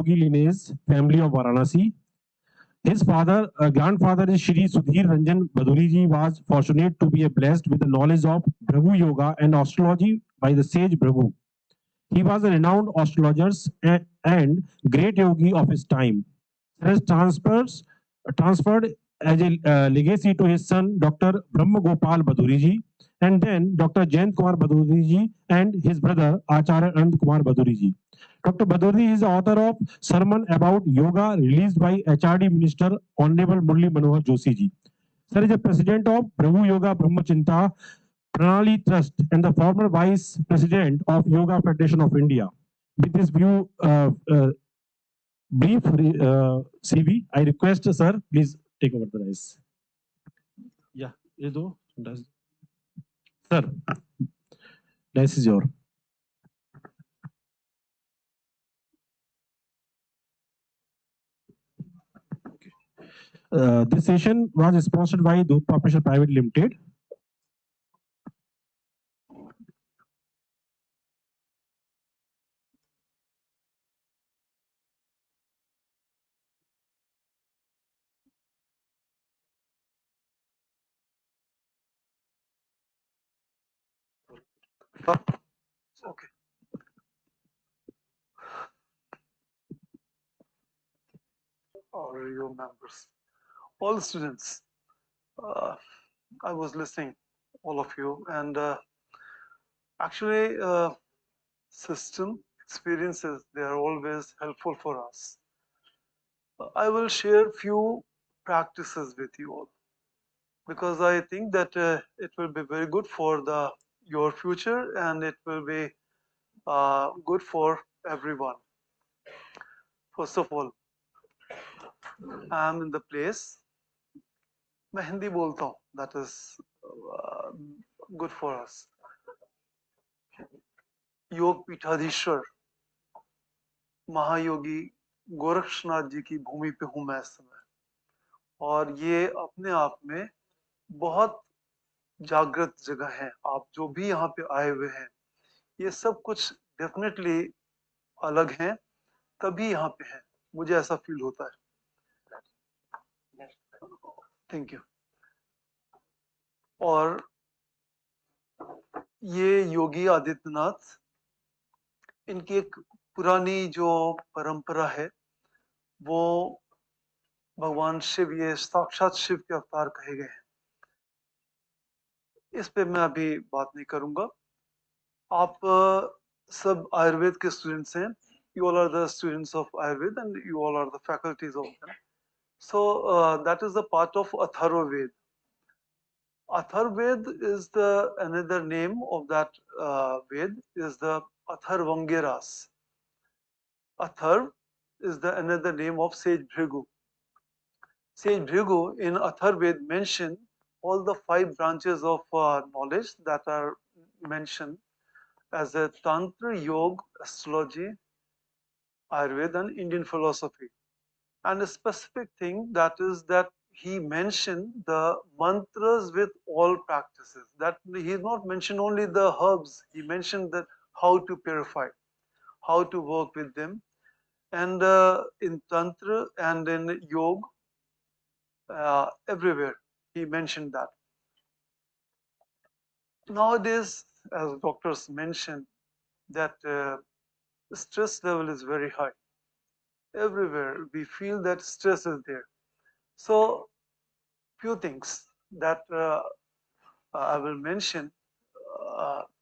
yogi lineage family of Varanasi. His grandfather is Shri Sudhir Ranjan Bhadury ji was fortunate to be blessed with the knowledge of Bhrigu Yoga and astrology by the sage Bhrigu. He was a renowned astrologer and great yogi of his time. Has transferred as a legacy to his son Dr. Brahma Gopal Bhadury ji and then Dr. Jayant Kumar Bhadury ji and his brother Acharya Anand Kumar Bhadury ji. Dr. Bhadury is the author of Sermon about Yoga released by HRD Minister Honorable Murli Manohar Joshi ji. Sir is the president of Bhrigu Yoga Brahmachinta Pranali Trust and the former vice president of Yoga Federation of India. With this brief CV, I request sir, please take over the rise. Yeah, ये दो. Sir, this is your. This session was sponsored by Dudh Corporation Private Limited. Okay. Or your members, all the students. I was listening, all of you, and actually, system experiences, they are always helpful for us. I will share few practices with you all because I think that it will be very good for your future and it will be good for everyone. First of all, I am in the place. मैं हिंदी बोलता हूँ. That is good for us. योग पीठाधीश्वर महायोगी गोरक्षनाथ जी की भूमि पे हूं मैं इस समय, और ये अपने आप में बहुत जागृत जगह है. आप जो भी यहाँ पे आए हुए हैं, ये सब कुछ डेफिनेटली अलग हैं, तभी यहाँ पे हैं, मुझे ऐसा फील होता है. Thank you. और ये योगी आदित्यनाथ, इनकी एक पुरानी जो परंपरा है, वो भगवान शिव, ये साक्षात शिव के अवतार कहे गए हैं. इस पे मैं अभी बात नहीं करूंगा. आप सब आयुर्वेद के स्टूडेंट्स हैं. You all are the students of Ayurveda and you all are the faculties of them. So that is the part of Atharvaved. Atharvaved is the another name of that Ved is the Atharvangiras. Atharv is the another name of Sage Bhrigu. Sage Bhrigu in Atharvaved mention all the 5 branches of knowledge that are mentioned as a Tantra, Yoga, Astrology, Ayurveda and Indian philosophy. And a specific thing that is that he mentioned the mantras with all practices. That he not mentioned only the herbs, he mentioned that how to purify, how to work with them. And in Tantra and in Yoga, everywhere he mentioned that. Nowadays, as doctors mention, that stress level is very high. Everywhere we feel that stress is there. So few things that I will mention,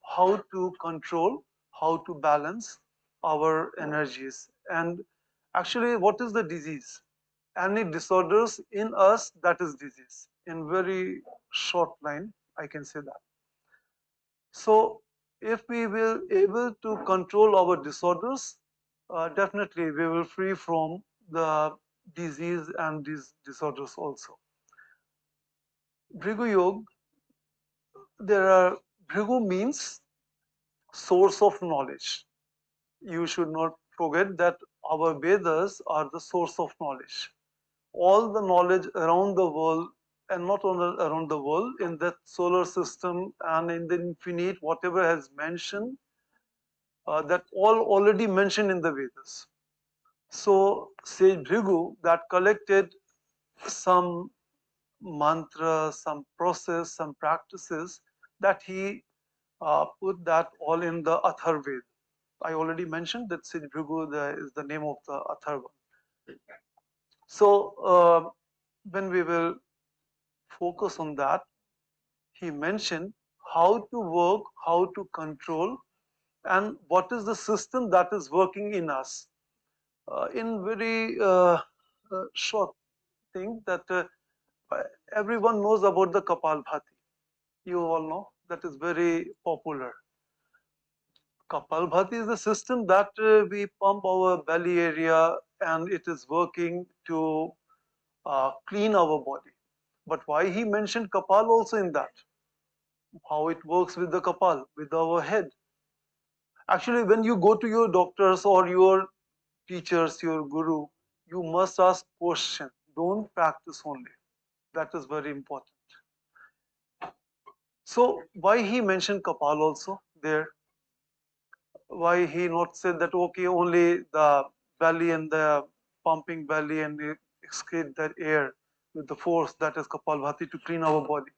how to control, how to balance our energies. And actually, what is the disease? Any disorders in us, that is disease. In very short line, I can say that. So if we will able to control our disorders, definitely we will free from the disease and these disorders also. Bhrigu Yoga, Bhrigu means source of knowledge. You should not forget that our Vedas are the source of knowledge. All the knowledge around the world, and not only around the world, in the solar system and in the infinite, whatever has mentioned, that all already mentioned in the Vedas. So sage Bhrigu that collected some mantras, some process, some practices that he put that all in the Atharveda. I already mentioned that Sage Bhrigu is the name of the Atharva. So when we will focus on that, he mentioned how to work, how to control, and what is the system that is working in us. In very short thing that everyone knows about the Kapalbhati. You all know that is very popular. Kapalbhati is the system that we pump our belly area and it is working to clean our body. But why he mentioned Kapal also in that? How it works with the Kapal, with our head. Actually, when you go to your doctors or your teachers, your guru, you must ask question. Don't practice only. That is very important. So why he mentioned Kapal also there? Why he not said that okay only the belly and the pumping belly and excrete that air with the force that is Kapalbhati to clean our body.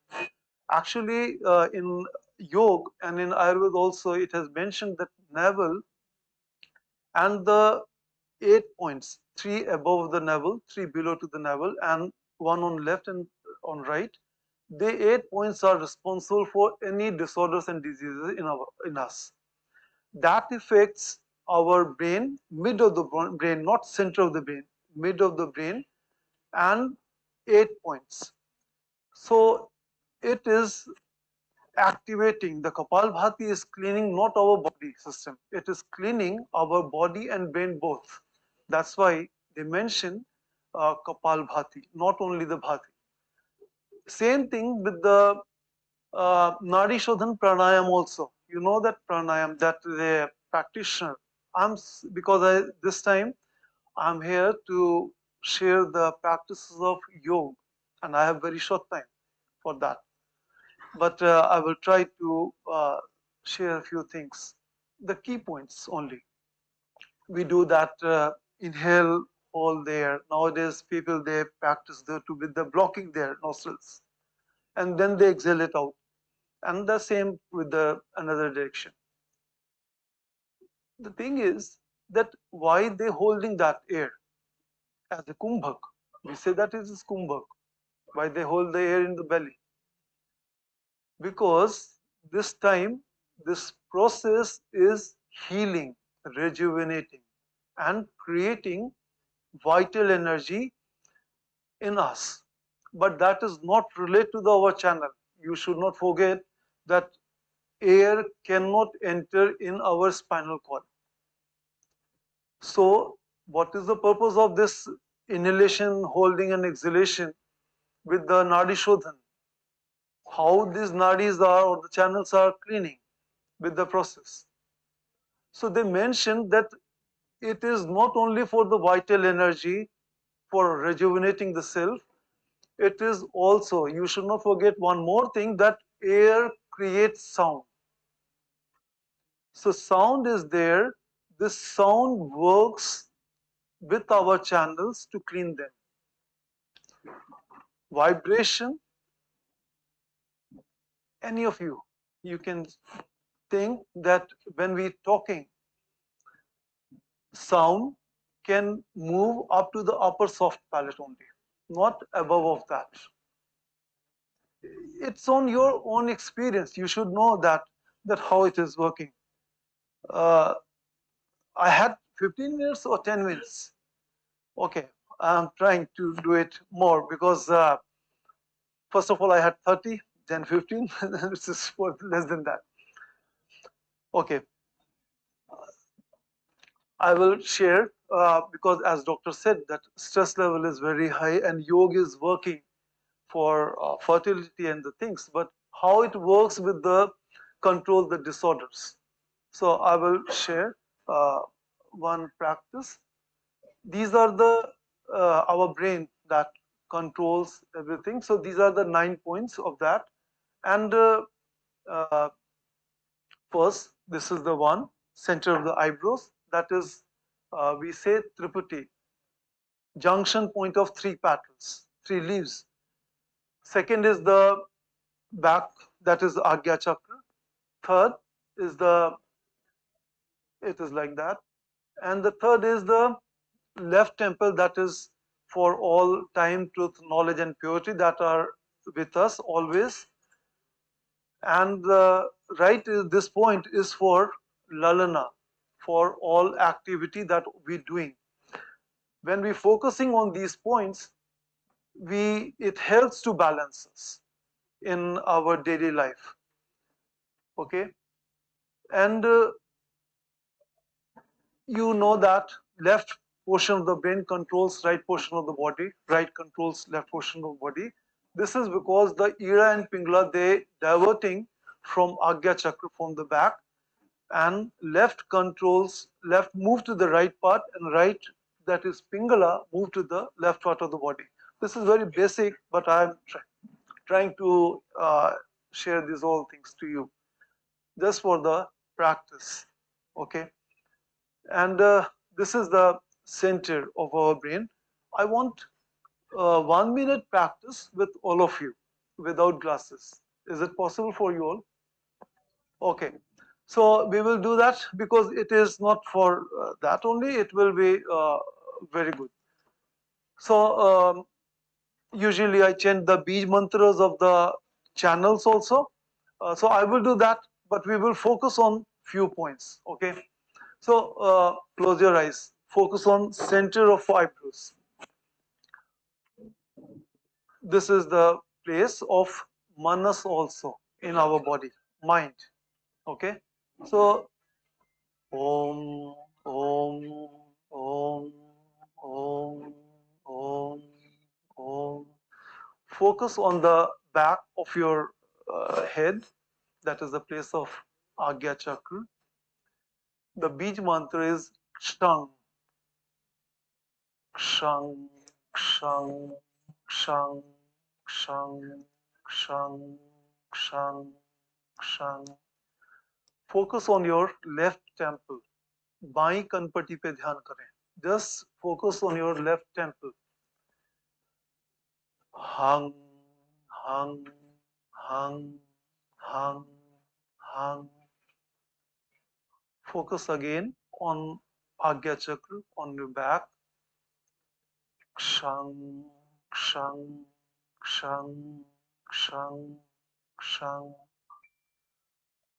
Actually, in yoga and in Ayurveda also, it has mentioned that navel and the 8 points, three above the navel, three below to the navel, and one on left and on right. The 8 points are responsible for any disorders and diseases in us. That affects our brain, mid of the brain, not center of the brain, mid of the brain, and 8 points. So it is activating the Kapalbhati is cleaning not our body system, it is cleaning our body and brain both. That's why they mention Kapalbhati, not only the Bhati. Same thing with the Nadi Shodhan pranayam also. You know that pranayam that the practitioner. Because this time I'm here to share the practices of yoga, and I have very short time for that. But I will try to share a few things, the key points only. We do that inhale, hold there. Nowadays, people they practice with the blocking their nostrils, and then they exhale it out. And the same with the another direction. The thing is that why they holding that air as a kumbhak? We say that it is kumbhak. Why they hold the air in the belly? Because this time this process is healing, rejuvenating, and creating vital energy in us. But that is not related to our channel. You should not forget that air cannot enter in our spinal cord. So, what is the purpose of this inhalation, holding, and exhalation with the nadi shodhan? How these nadis are or the channels are cleaning with the process. So, they mentioned that it is not only for the vital energy for rejuvenating the self, it is also, you should not forget one more thing that air creates sound. So, sound is there, this sound works with our channels to clean them. Vibration, any of you can think that when we talking, sound can move up to the upper soft palate only, not above of that. It's on your own experience. You should know that how it is working. Uh, I had 15 minutes or 10 minutes. Okay, I'm trying to do it more because first of all I had 30, then 15. This is for less than that. Okay, I will share because as doctor said that stress level is very high and yoga is working for fertility and the things, but how it works with the control the disorders. So I will share one practice. These are the our brain that controls everything. So these are the 9 points of that. And first, this is the one center of the eyebrows. That is we say Tripati, junction point of three petals, three leaves. Second is the back, that is Agya Chakra. Third is it is like that. And the third is the left temple, that is for all time, truth, knowledge, and purity that are with us always. And the right is this point is for Lalana, for all activity that we're doing. When we're focusing on these points, it helps to balance us in our daily life. Okay, and you know that left portion of the brain controls right portion of the body, right controls left portion of the body. This is because the Ira and Pingala, they diverting from Agya Chakra from the back, and left move to the right part, and right, that is Pingala, move to the left part of the body. This is very basic, but I'm trying to share these all things to you just for the practice. Okay, and this is the center of our brain. I want 1 minute practice with all of you without glasses. Is it possible for you all? Okay, so we will do that because it is not for that only, it will be very good. So usually I chant the Bij mantras of the channels also. So I will do that, but we will focus on few points. Okay, so close your eyes. Focus on center of eyebrows. This is the place of manas also in our body, mind. Okay, so Om, Om, Om, Om, Om, Om. Focus on the back of your head. That is the place of Agya Chakra. The Bij mantra is Kshang, Kshang, Kshang, Kshang, Kshang, Kshang, Kshang, Kshang. Focus on your left temple. बाई कनपट्टी पे ध्यान करें. Just focus on your left temple. Hang, hang, hang, hang, hang. Focus again on Agya Chakra on your back. Kshang, kshang, kshang, kshang, kshang.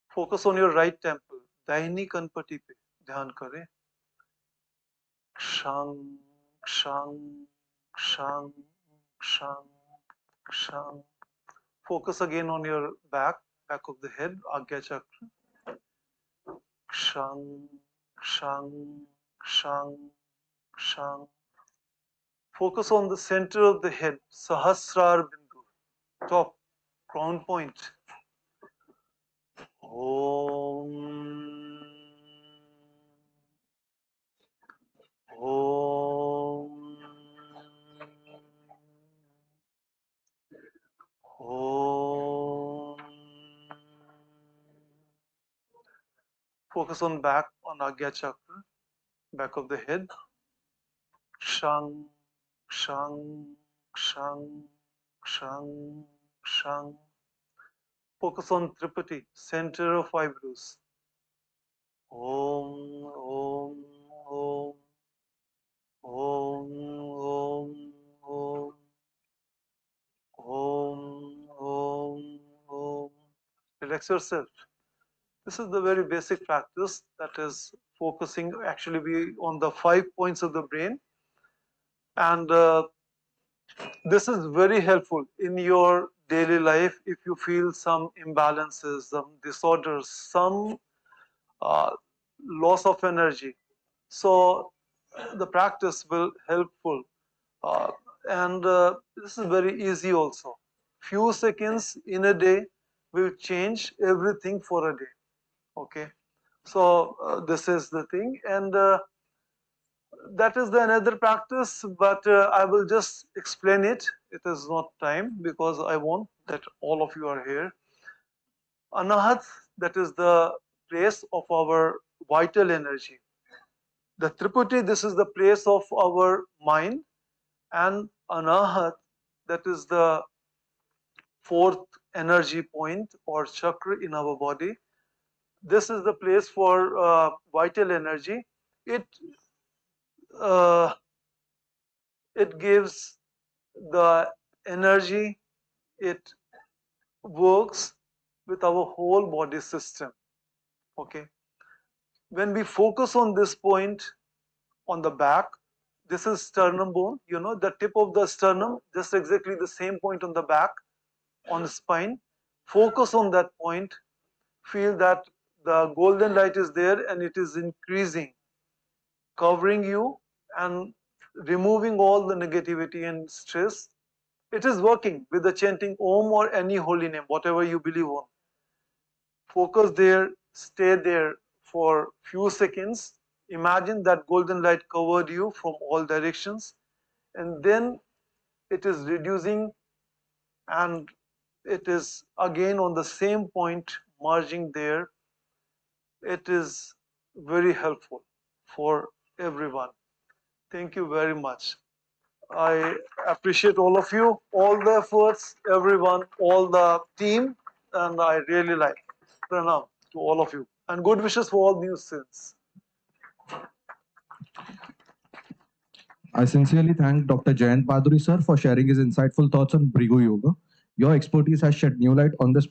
Focus on your right temple. दाहिनी कनपट्टी पे ध्यान करें. Kshang, kshang, kshang, kshang, kshang. Focus again on your back of the head, Agya Chakra. Kshang, kshang, kshang, kshang. Focus on the center of the head, Sahasrar Bindu, top, crown point. Om. Om. Om. Focus on back, on Agya Chakra, back of the head. Kshang, kshang, kshang, kshang, kshang. Focus on Tripati, center of eyebrows. Om, Om, Om, Om, Om, Om, Om, Om, Om. Relax yourself. This is the very basic practice, that is focusing actually on the 5 points of the brain, and this is very helpful in your daily life if you feel some imbalances, some disorders, some uh, loss of energy. So the practice will helpful, uh, and this is very easy also. Few seconds in a day will change everything for a day. Okay, so this is the thing, and that is the another practice, but I will just explain it. It is not time because I want that all of you are here. Anahat, that is the place of our vital energy. The Triputi, this is the place of our mind, and Anahat, that is the fourth energy point or chakra in our body. This is the place for vital energy. It uh, it gives the energy. It works with our whole body system. Okay. When we focus on this point on the back, this is sternum bone. You know, the tip of the sternum, just exactly the same point on the back, on the spine. Focus on that point. Feel that the golden light is there and it is increasing, covering you and removing all the negativity and stress. It is working with the chanting Om or any holy name, whatever you believe on. Focus there, stay there for few seconds. Imagine that golden light covered you from all directions, and then it is reducing and it is again on the same point merging there. It is very helpful for everyone. Thank you very much. I appreciate all of you, all the efforts, everyone, all the team, and I really like. Pranam to all of you, and good wishes for all new sins. I sincerely thank Dr. Jayant Bhadury sir for sharing his insightful thoughts on Bhrigu Yoga. Your expertise has shed new light on this